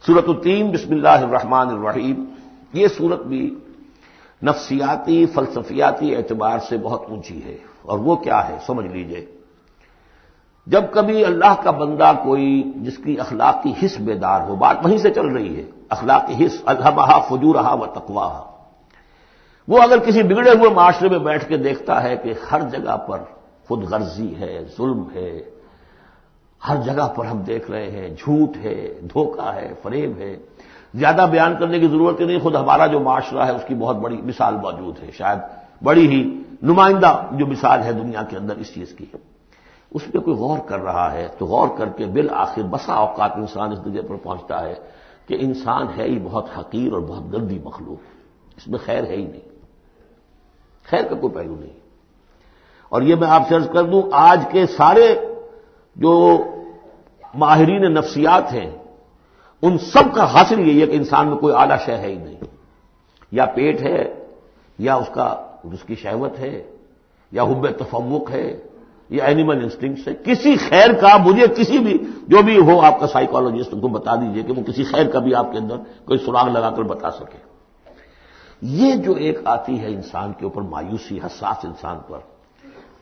سورۃ التین بسم اللہ الرحمن الرحیم، یہ سورت بھی نفسیاتی فلسفیاتی اعتبار سے بہت اونچی ہے، اور وہ کیا ہے سمجھ لیجئے۔ جب کبھی اللہ کا بندہ کوئی جس کی اخلاقی حس بیدار ہو، بات وہیں سے چل رہی ہے، اخلاقی حس الہمہا فجورہا و تقواہا، وہ اگر کسی بگڑے ہوئے معاشرے میں بیٹھ کے دیکھتا ہے کہ ہر جگہ پر خود غرضی ہے، ظلم ہے، ہر جگہ پر ہم دیکھ رہے ہیں جھوٹ ہے، دھوکہ ہے، فریب ہے، زیادہ بیان کرنے کی ضرورت ہی نہیں، خود ہمارا جو معاشرہ ہے اس کی بہت بڑی مثال موجود ہے، شاید بڑی ہی نمائندہ جو مثال ہے دنیا کے اندر اس چیز کی، اس پہ کوئی غور کر رہا ہے تو غور کر کے بالآخر بسا اوقات انسان اس درجے پر پہنچتا ہے کہ انسان ہے ہی بہت حقیر اور بہت گندی مخلوق، اس میں خیر ہے ہی نہیں، خیر کا کوئی پہلو نہیں۔ اور یہ میں آپ سے عرض کر دوں، آج کے سارے جو ماہرین نفسیات ہیں ان سب کا حاصل یہی ہے کہ انسان میں کوئی اعلیٰ شے ہے ہی نہیں، یا پیٹ ہے، یا اس کی شہوت ہے، یا حب تفوق ہے، یا اینیمل انسٹنکٹس ہے، کسی خیر کا مجھے کسی بھی جو بھی ہو آپ کا سائیکالوجسٹ کو بتا دیجئے کہ وہ کسی خیر کا بھی آپ کے اندر کوئی سراغ لگا کر بتا سکے۔ یہ جو ایک آتی ہے انسان کے اوپر مایوسی، حساس انسان پر،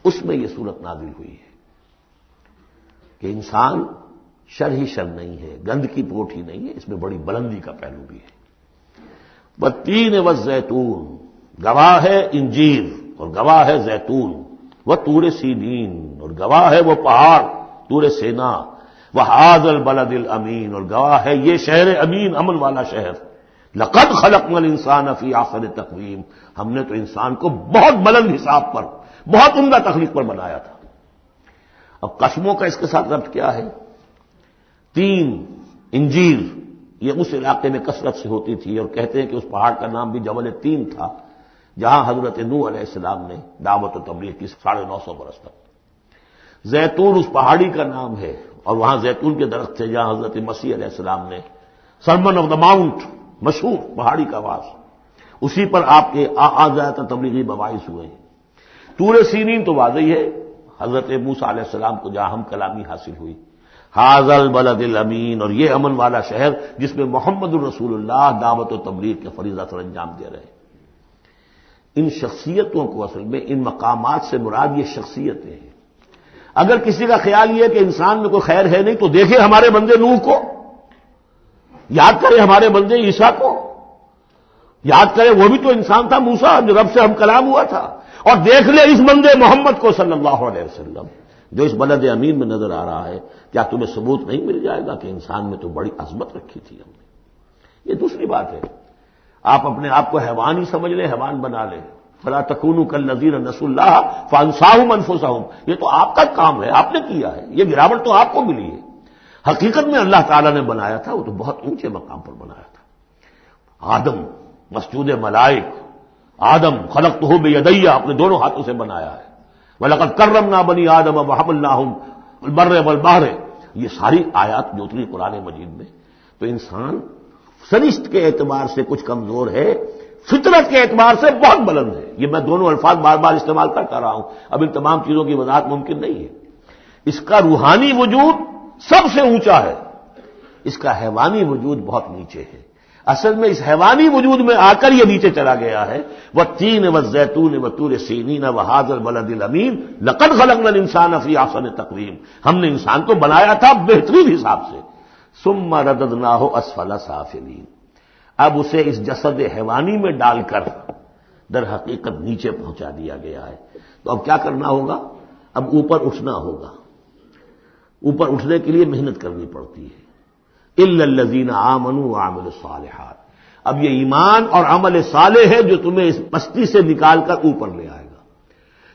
اس میں یہ صورت نازل ہوئی ہے کہ انسان شر ہی شر نہیں ہے، گند کی پوٹ ہی نہیں ہے، اس میں بڑی بلندی کا پہلو بھی ہے۔ والتین والزیتون، گواہ ہے انجیر اور گواہ ہے زیتون، وطور سینین، اور گواہ ہے وہ پہاڑ طور سینا، وہذا البلد الامین، اور گواہ ہے یہ شہر امین، امن والا شہر۔ لقد خلقنا الانسان فی احسن تقویم، ہم نے تو انسان کو بہت بلند حساب پر، بہت عمدہ تخلیق پر بنایا تھا۔ اب قسموں کا اس کے ساتھ ربط کیا ہے؟ تین، انجیر، یہ اس علاقے میں کثرت سے ہوتی تھی، اور کہتے ہیں کہ اس پہاڑ کا نام بھی جبل تین تھا، جہاں حضرت نوح علیہ السلام نے دعوت و تبلیغ کی 950 برس تک۔ زیتون اس پہاڑی کا نام ہے، اور وہاں زیتون کے درخت تھے جہاں حضرت مسیح علیہ السلام نے سرمن آف دا ماؤنٹ، مشہور پہاڑی کا آواز، اسی پر آپ کے آزاد تبلیغی مباحث ہوئے ہیں۔ طور سینین تو واضح ہے، حضرت موسیٰ علیہ السلام کو جہاں ہم کلامی حاصل ہوئی۔ ھذا البلد الامین، اور یہ امن والا شہر جس میں محمد الرسول اللہ دعوت و تبلیغ کے فریضہ سر انجام دے رہے ہیں۔ ان شخصیتوں کو اصل میں ان مقامات سے مراد یہ شخصیتیں ہیں۔ اگر کسی کا خیال یہ ہے کہ انسان میں کوئی خیر ہے نہیں تو دیکھیں ہمارے بندے نوح کو، یاد کریں ہمارے بندے عیسیٰ کو، یاد کریں وہ بھی تو انسان تھا، موسیٰ جو رب سے ہم کلام ہوا تھا، اور دیکھ لیں اس بندے محمد کو صلی اللہ علیہ وسلم جو اس بلد امین میں نظر آ رہا ہے۔ کیا تمہیں ثبوت نہیں مل جائے گا کہ انسان میں تو بڑی عظمت رکھی تھی ہم نے؟ یہ دوسری بات ہے، آپ اپنے آپ کو حیوان ہی سمجھ لیں، حیوان بنا لیں، فلا تکونوا کالذین نسوا اللہ فانساہم انفسہم، یہ تو آپ کا کام ہے، آپ نے کیا ہے، یہ گراوٹ تو آپ کو ملی ہے۔ حقیقت میں اللہ تعالیٰ نے بنایا تھا وہ تو بہت اونچے مقام پر بنایا تھا۔ آدم مسجود ملائک، آدم خلقتہ بیدی، اپنے دونوں ہاتھوں سے بنایا ہے۔ وَلَقَدْ كَرَّمْنَا بَنِي آدَمَ وَحَمَلْنَاهُمْ فِي الْبَرِّ وَالْبَحْرِ، یہ ساری آیات جو اتری قرآن مجید میں، تو انسان سرشت کے اعتبار سے کچھ کمزور ہے، فطرت کے اعتبار سے بہت بلند ہے۔ یہ میں دونوں الفاظ بار بار استعمال کرتا رہا ہوں، اب ان تمام چیزوں کی وضاحت ممکن نہیں ہے۔ اس کا روحانی وجود سب سے اونچا ہے، اس کا حیوانی وجود بہت نیچے ہے۔ اصل میں اس حیوانی وجود میں آ کر یہ نیچے چلا گیا ہے۔ والتین والزیتون وطور سینین وھذا البلد الامین لقد خلقنا الانسان فی احسن تقویم، ہم نے انسان کو بنایا تھا بہترین حساب سے۔ ثم رددناہ اسفل سافلین، اب اسے اس جسد حیوانی میں ڈال کر در حقیقت نیچے پہنچا دیا گیا ہے۔ تو اب کیا کرنا ہوگا؟ اب اوپر اٹھنا ہوگا۔ اوپر اٹھنے کے لیے محنت کرنی پڑتی ہے۔ الا الذین آمنوا وعملوا الصالحات، اب یہ ایمان اور عمل صالح ہے جو تمہیں اس پستی سے نکال کر اوپر لے آئے گا۔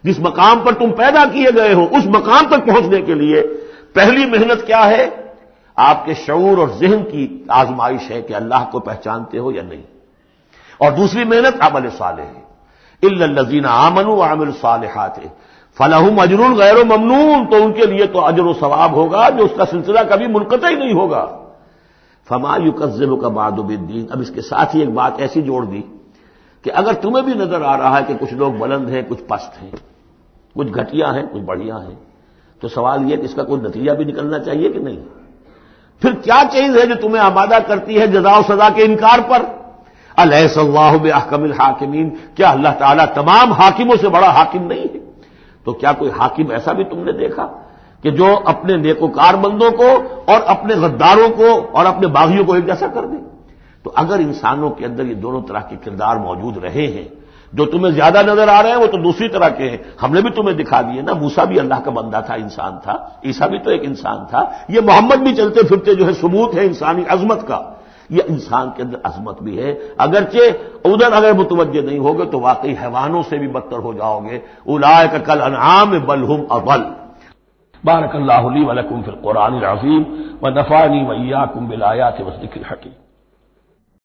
جس مقام پر تم پیدا کیے گئے ہو اس مقام تک پہنچنے کے لیے پہلی محنت کیا ہے؟ آپ کے شعور اور ذہن کی آزمائش ہے کہ اللہ کو پہچانتے ہو یا نہیں، اور دوسری محنت عمل صالح ہے۔ الا الذین آمنوا وعملوا الصالحات فلہم اجر غیر ممنون، تو ان کے لیے تو اجر و ثواب ہوگا جو اس کا سلسلہ کبھی منقطع ہی نہیں ہوگا۔ فما یکذبک بعد بالدین، اب اس کے ساتھ ہی ایک بات ایسی جوڑ دی کہ اگر تمہیں بھی نظر آ رہا ہے کہ کچھ لوگ بلند ہیں، کچھ پست ہیں، کچھ گھٹیا ہیں، کچھ بڑھیا ہیں، تو سوال یہ کہ اس کا کوئی نتیجہ بھی نکلنا چاہیے کہ نہیں؟ پھر کیا چیز ہے جو تمہیں آمادہ کرتی ہے جزا و سزا کے انکار پر؟ الیس اللہ باحکم الحاکمین، کیا اللہ تعالیٰ تمام حاکموں سے بڑا حاکم نہیں ہے؟ تو کیا کوئی حاکم ایسا بھی تم نے دیکھا کہ جو اپنے نیکوکار بندوں کو اور اپنے غداروں کو اور اپنے باغیوں کو ایک جیسا کر دے؟ تو اگر انسانوں کے اندر یہ دونوں طرح کے کردار موجود رہے ہیں، جو تمہیں زیادہ نظر آ رہے ہیں وہ تو دوسری طرح کے ہیں، ہم نے بھی تمہیں دکھا دیے نا، موسیٰ بھی اللہ کا بندہ تھا، انسان تھا، عیسیٰ بھی تو ایک انسان تھا، یہ محمد بھی چلتے پھرتے جو ہے ثبوت ہے انسانی عظمت کا، یہ انسان کے اندر عظمت بھی ہے، اگرچہ ادھر اگر متوجہ نہیں ہوگے تو واقعی حیوانوں سے بھی بدتر ہو جاؤ گے، اولئک کالانعام بل هم اضل۔ بارک اللہ لی ولکم فی القرآن العظیم ونفعنی وإیاکم بالآیات والذکر الحکیم۔